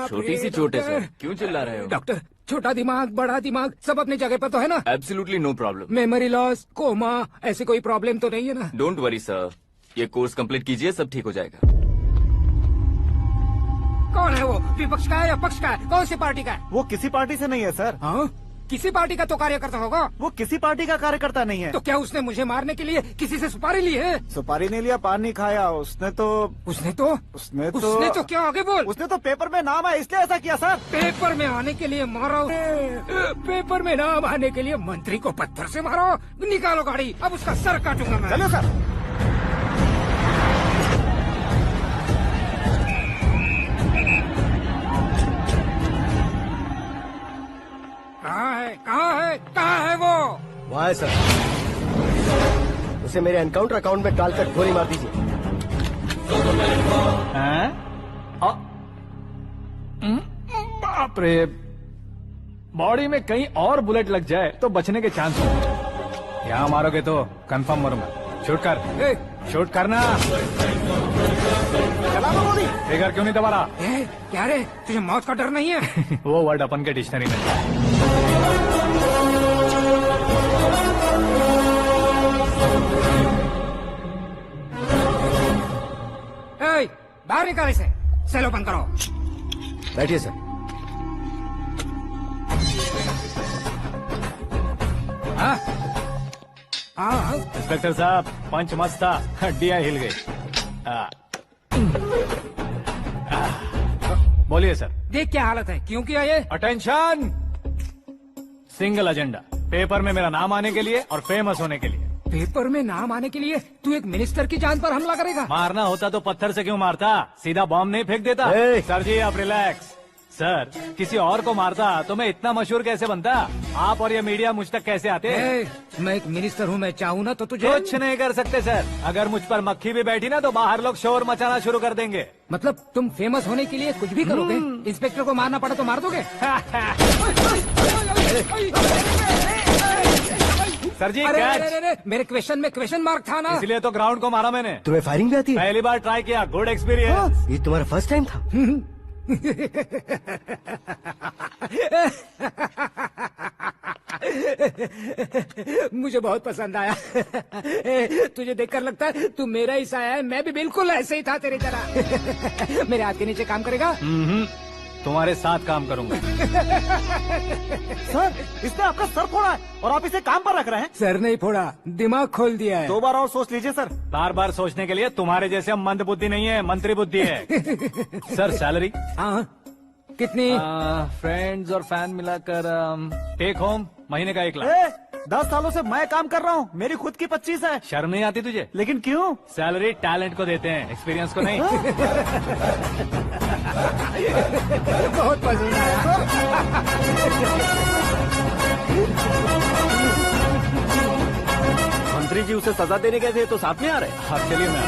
छोटी सी चोट है सर, क्यों चिल्ला रहे हो? डॉक्टर, छोटा दिमाग बड़ा दिमाग सब अपनी जगह पर तो है ना? Absolutely no problem. Memory loss, coma, ऐसी कोई प्रॉब्लम तो नहीं है ना? डोंट वरी सर, ये कोर्स कंप्लीट कीजिए, सब ठीक हो जाएगा। कौन है वो? विपक्ष का है या पक्ष का है? कौन सी पार्टी का है? वो किसी पार्टी से नहीं है सर। हाँ? किसी पार्टी का तो कार्यकर्ता होगा। वो किसी पार्टी का कार्यकर्ता नहीं है। तो क्या उसने मुझे मारने के लिए किसी से सुपारी ली है? सुपारी नहीं लिया, पान नहीं खाया। उसने तो क्या आगे बोल? उसने तो पेपर में नाम है इसलिए ऐसा किया सर। पेपर में आने के लिए मारा? पेपर में नाम आने के लिए मंत्री को पत्थर से मारो? निकालो गाड़ी, अब उसका सर काटूंगा मैं। चलो सर। कहाँ है वो? वहाँ है सर। उसे मेरे एनकाउंटर अकाउंट में डालकर गोली मार दीजिए। बाप रे, बॉडी में कहीं और बुलेट लग जाए तो बचने के चांस हो। यहाँ मारोगे तो कंफर्म मरूंगा। शूट कर, शूट करना। चला दो गोली। फिगर क्यों नहीं दबा रहा? क्या रे, तुझे मौत का डर नहीं है? वो वर्ड अपन के डिक्शनरी में। बाहर निकाल इसे, सेलो बंद करो। बैठिए सर। इंस्पेक्टर साहब, पंच मस्त था, हड्डियां हिल गई। बोलिए सर। देख क्या हालत है, क्यों किया ये? अटेंशन, सिंगल एजेंडा, पेपर में मेरा नाम आने के लिए और फेमस होने के लिए। पेपर में नाम आने के लिए तू एक मिनिस्टर की जान पर हमला करेगा? मारना होता तो पत्थर से क्यों मारता, सीधा बॉम्ब नहीं फेंक देता। सर जी आप रिलैक्स। सर, किसी और को मारता तो मैं इतना मशहूर कैसे बनता? आप और ये मीडिया मुझ तक कैसे आते? मैं एक मिनिस्टर हूँ, मैं चाहूँ ना तो तुझे कुछ नहीं कर सकते सर। अगर मुझ पर मक्खी भी बैठी ना तो बाहर लोग शोर मचाना शुरू कर देंगे। मतलब तुम फेमस होने के लिए कुछ भी करोगे? इंस्पेक्टर को मारना पड़ा तो मार दोगे? सर जी अरे, मेरे क्वेश्चन में क्वेश्चन मार्क था ना, इसलिए तो ग्राउंड को मारा मैंने। तुम्हें फायरिंग भी आती है? पहली बार ट्राई किया, गुड एक्सपीरियंस। ये तुम्हारा फर्स्ट टाइम था? मुझे बहुत पसंद आया। तुझे देखकर लगता है तू मेरा ही साया है। मैं भी बिल्कुल ऐसे ही था तेरी तरह। मेरे हाथ के नीचे काम करेगा? तुम्हारे साथ काम करूंगा। सर, इसने आपका सर फोड़ा है और आप इसे काम पर रख रहे हैं। सर नहीं फोड़ा, दिमाग खोल दिया है। 2 बार और सोच लीजिए सर। बार बार सोचने के लिए तुम्हारे जैसे मंद बुद्धि नहीं है, मंत्री बुद्धि है। Sir salary? हाँ, कितनी? फ्रेंड्स और फैन मिलाकर टेक होम महीने का 1 लाख। 10 सालों से मैं काम कर रहा हूँ, मेरी खुद की 25 है। शर्म नहीं आती तुझे? लेकिन क्यों? सैलरी टैलेंट को देते हैं, एक्सपीरियंस को नहीं। बहुत पसंद आया। मंत्री जी उसे सजा देने गए थे तो साथ में आ रहे? हाँ चलिए मैं।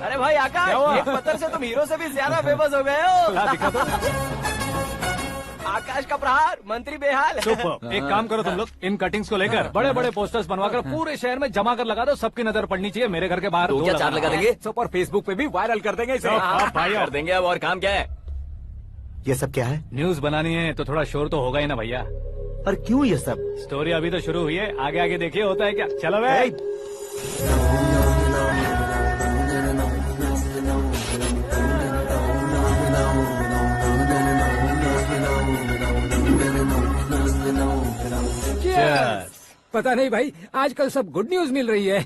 अरे भाई आकाश, एक पत्थर से तुम हीरो से भी ज्यादा फेमस हो गए हो। दिखा तो। आकाश का प्रहार, मंत्री बेहाल। सुपर। एक काम करो तुम लोग, इन कटिंग्स को लेकर बड़े बड़े पोस्टर्स बनवाकर पूरे शहर में जमा कर लगा दो। सबकी नजर पड़नी चाहिए। मेरे घर के बाहर 2 या 4 लगा देंगे। और फेसबुक पे भी वायरल कर देंगे इसे। भाई कर देंगे। अब और काम क्या है? ये सब क्या है? न्यूज बनानी है तो थोड़ा शोर तो होगा ही ना भैया। और क्यों ये सब? स्टोरी अभी तो शुरू हुई है, आगे आगे देखिए होता है क्या। चलो भाई। पता नहीं भाई, आजकल सब गुड न्यूज मिल रही है।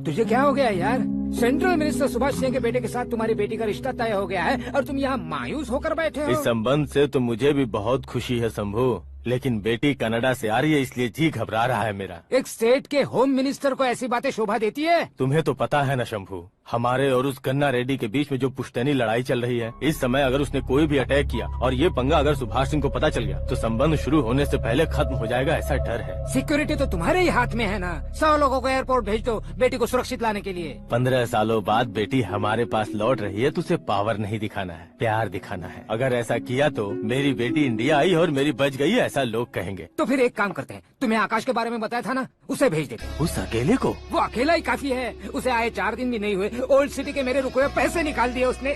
तुझे क्या हो गया यार? सेंट्रल मिनिस्टर सुभाष सिंह के बेटे के साथ तुम्हारी बेटी का रिश्ता तय हो गया है और तुम यहाँ मायूस होकर बैठे हो। इस संबंध से तो मुझे भी बहुत खुशी है शंभू, लेकिन बेटी कनाडा से आ रही है इसलिए जी घबरा रहा है मेरा। एक स्टेट के होम मिनिस्टर को ऐसी बातें शोभा देती है? तुम्हें तो पता है ना शंभू, हमारे और उस गन्ना रेड्डी के बीच में जो पुश्तैनी लड़ाई चल रही है। इस समय अगर उसने कोई भी अटैक किया और ये पंगा अगर सुभाष सिंह को पता चल गया तो संबंध शुरू होने से पहले खत्म हो जाएगा, ऐसा डर है। सिक्योरिटी तो तुम्हारे ही हाथ में है ना। 100 लोगों को एयरपोर्ट भेज दो बेटी को सुरक्षित लाने के लिए। 15 सालों बाद बेटी हमारे पास लौट रही है तो उसे पावर नहीं दिखाना है, प्यार दिखाना है। अगर ऐसा किया तो मेरी बेटी इंडिया आई और मेरी बच गई, ऐसा लोग कहेंगे। तो फिर एक काम करते हैं, तुम्हें आकाश के बारे में बताया था ना, उसे भेज देते हैं। उस अकेले को? वो अकेला ही काफी है। उसे आए 4 दिन भी नहीं हुए ओल्ड सिटी के मेरे रुके हुए पैसे निकाल दिए उसने।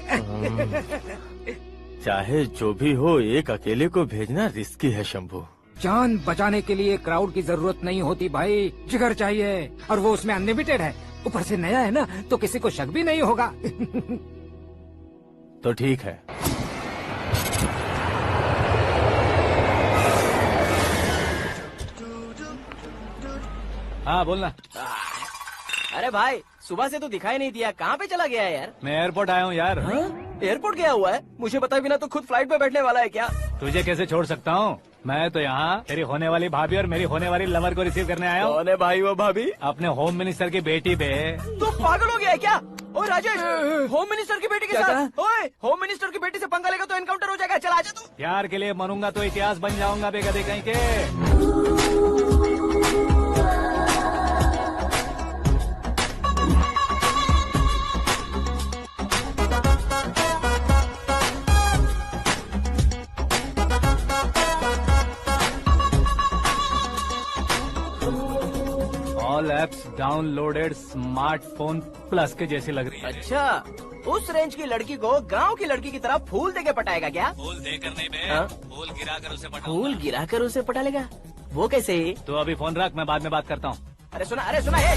चाहे जो भी हो, एक अकेले को भेजना रिस्की है शंभू। जान बचाने के लिए क्राउड की जरूरत नहीं होती भाई, जिगर चाहिए, और वो उसमें अनलिमिटेड है। ऊपर से नया है ना, तो किसी को शक भी नहीं होगा। तो ठीक है। हाँ बोलना। अरे भाई, सुबह से तो दिखाई नहीं दिया, कहाँ पे चला गया है यार? मैं एयरपोर्ट आया हूँ यार। एयरपोर्ट गया हुआ है? मुझे बताए बिना तो खुद फ्लाइट पे बैठने वाला है क्या? तुझे कैसे छोड़ सकता हूँ? मैं तो यहाँ तेरी होने वाली भाभी और मेरी होने वाली लवर को रिसीव करने आया हूँ। कौन है भाई वो भाभी? अपने होम मिनिस्टर की बेटी पे। तो पागल हो गया है क्या? ओए राजेश, होम मिनिस्टर की बेटी के साथ? ओए, होम मिनिस्टर की बेटी से पंगा लेगा तो एनकाउंटर हो जाएगा। चल आजा तू। प्यार के लिए मरूंगा तो इतिहास बन जाऊंगा बेगदे कहीं के। All apps downloaded smartphone plus के जैसी लग रही है। अच्छा, उस रेंज की लड़की को गांव की लड़की की तरह फूल देके पटाएगा क्या? फूल देकर नहीं बे, हाँ? फूल गिराकर उसे फूल गिराकर उसे पटा लेगा? वो कैसे? तो अभी फोन रख, मैं बाद में बात करता हूँ। अरे सुना ये।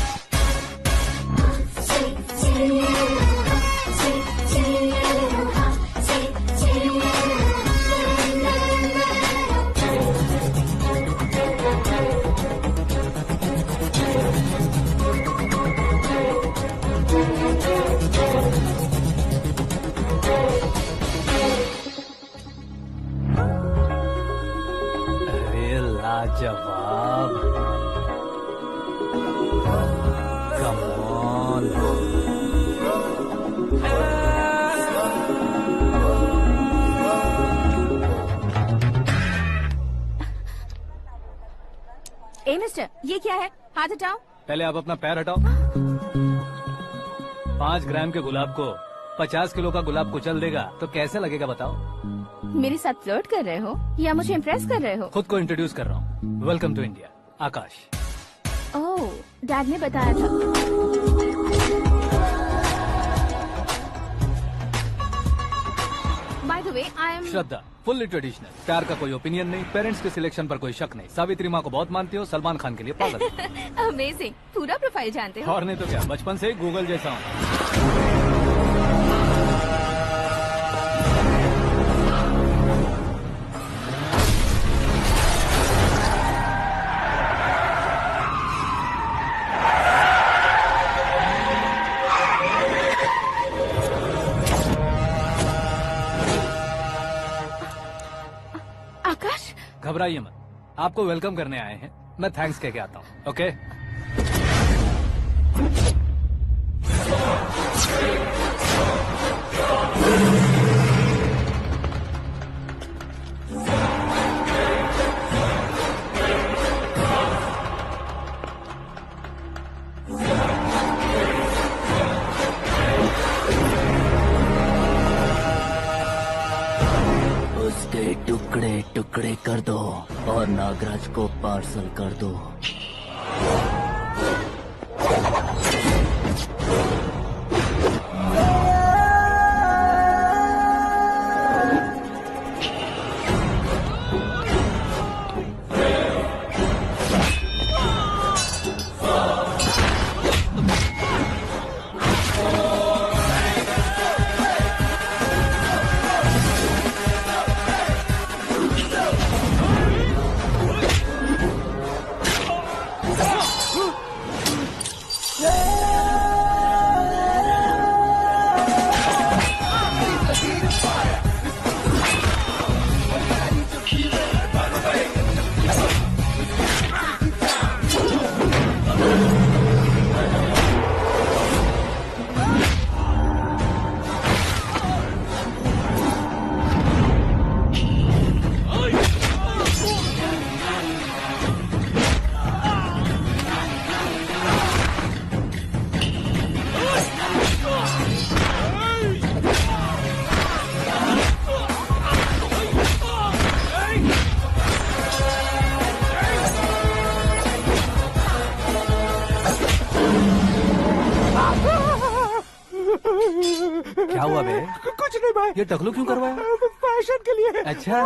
अरे लाजवाब, कम ऑन। ए मिस्टर, ये क्या है? हाथ हटाओ। पहले आप अपना पैर हटाओ। 5 ग्राम के गुलाब को 50 किलो का गुलाब कुचल देगा तो कैसे लगेगा बताओ? मेरे साथ फ्लर्ट कर रहे हो या मुझे इम्प्रेस कर रहे हो? खुद को इंट्रोड्यूस कर रहा हूँ। Welcome to India, Akash. Oh, dad ने बताया था। By the way, I am Shraddha, fully traditional. प्यार का कोई ओपिनियन नहीं, पेरेंट्स के सिलेक्शन पर कोई शक नहीं। सावित्री माँ को बहुत मानती हो, सलमान खान के लिए पागल। अमेजिंग, पूरा प्रोफाइल जानते हो। और नहीं तो क्या, बचपन से ही गूगल जैसा हूँ। आकाश, घबराइए मत, आपको वेलकम करने आए हैं। मैं थैंक्स कह के आता हूँ। ओके, उसके टुकड़े टुकड़े कर दो और नागराज को पार्सल कर दो। क्या हुआ बे? कुछ नहीं भाई, ये टकलू क्यों करवाया? फैशन के लिए। अच्छा,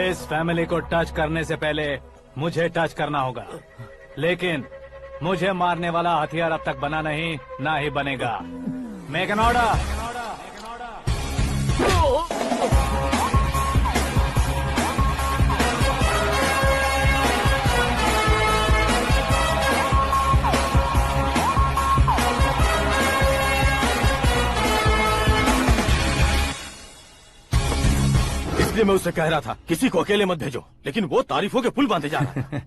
इस फैमिली को टच करने से पहले मुझे टच करना होगा, लेकिन मुझे मारने वाला हथियार अब तक बना नहीं, ना ही बनेगा। Make an order. इसलिए मैं उससे कह रहा था किसी को अकेले मत भेजो, लेकिन वो तारीफों के पुल बांधे जा रहा है।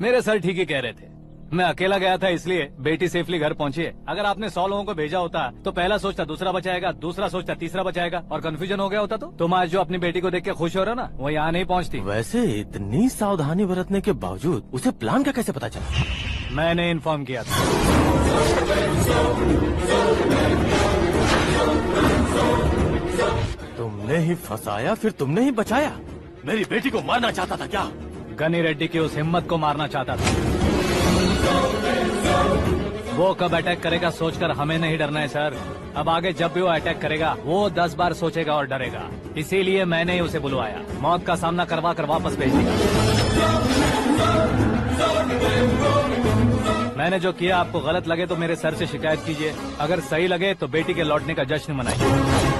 मेरे सर ठीक ही कह रहे थे। मैं अकेला गया था इसलिए बेटी सेफली घर पहुंची है। अगर आपने 100 लोगों को भेजा होता तो पहला सोचता दूसरा बचाएगा, दूसरा सोचता तीसरा बचाएगा, और कंफ्यूजन हो गया होता तो तुम आज जो अपनी बेटी को देख के खुश हो रहे हो ना, वो यहाँ नहीं पहुँचती। वैसे इतनी सावधानी बरतने के बावजूद उसे प्लान का कैसे पता चला? मैंने इन्फॉर्म किया था। तुमने ही फंसाया, फिर तुमने ही बचाया। मेरी बेटी को मारना चाहता था क्या? गनी रेड्डी की उस हिम्मत को मारना चाहता था। वो कब अटैक करेगा सोचकर हमें नहीं डरना है सर। अब आगे जब भी वो अटैक करेगा वो 10 बार सोचेगा और डरेगा। इसीलिए मैंने ही उसे बुलवाया, मौत का सामना करवा कर वापस भेज दिया। मैंने जो किया आपको गलत लगे तो मेरे सर से शिकायत कीजिए, अगर सही लगे तो बेटी के लौटने का जश्न मनाइए।